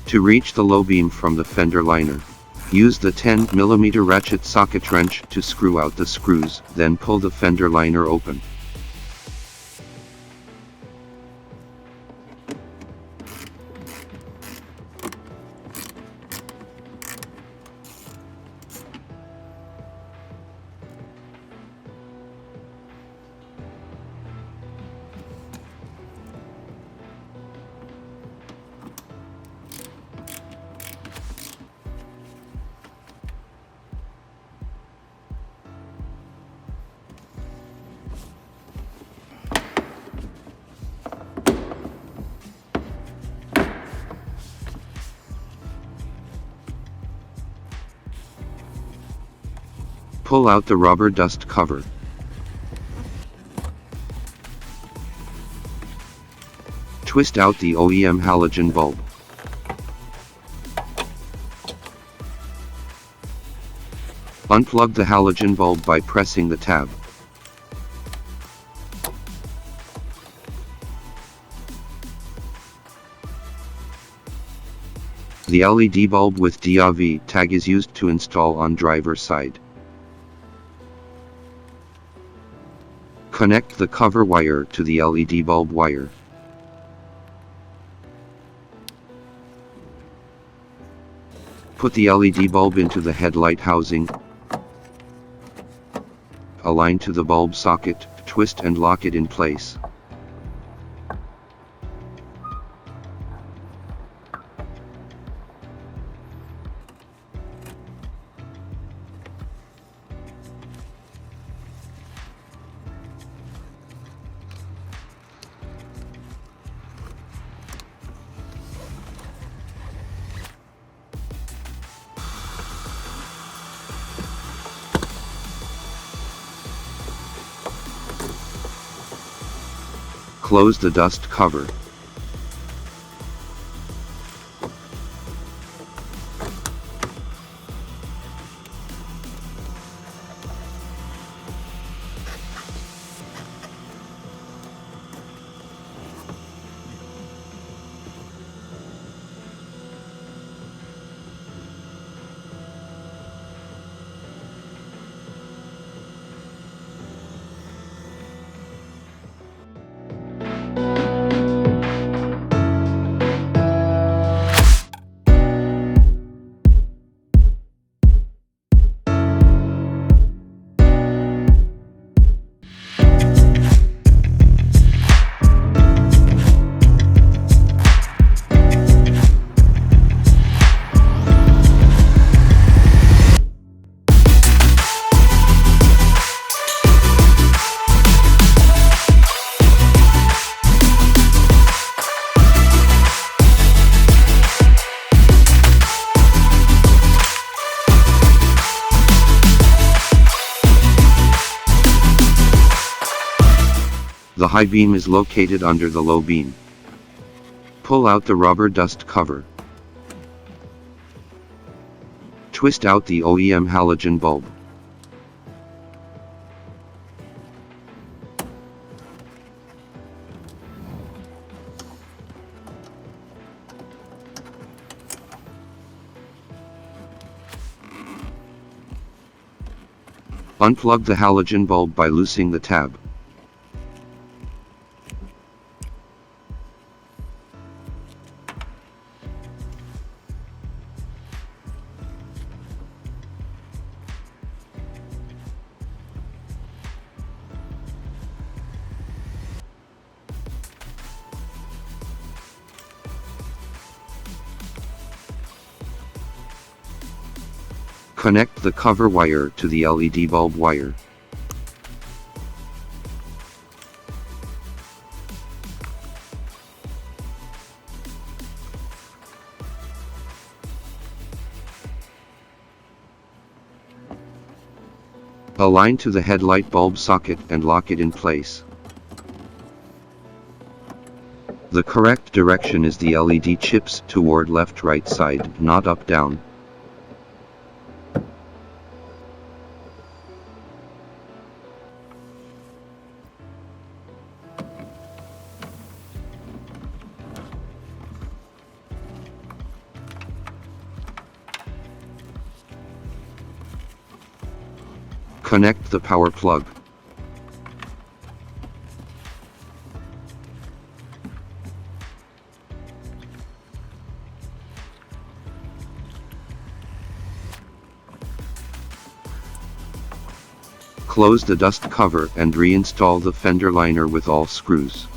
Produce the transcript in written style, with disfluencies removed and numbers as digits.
To reach the low beam from the fender liner, use the 10 mm ratchet socket wrench to screw out the screws, then pull the fender liner open. Pull out the rubber dust cover. Twist out the OEM halogen bulb. Unplug the halogen bulb by pressing the tab. The LED bulb with IThe tag is used to install on driver's side. Connect the cover wire to the LED bulb wire. Put the LED bulb into the headlight housing. Align to the bulb socket, twist and lock it in place. Close the dust cover. The high beam is located under the low beam. Pull out the rubber dust cover. Twist out the OEM halogen bulb. Unplug the halogen bulb by loosening the tab. Connect the cover wire to the LED bulb wire. Align to the headlight bulb socket and lock it in place. The correct direction is the LED chips toward left-right side, not up-down. Connect the power plug. Close the dust cover and reinstall the fender liner with all screws.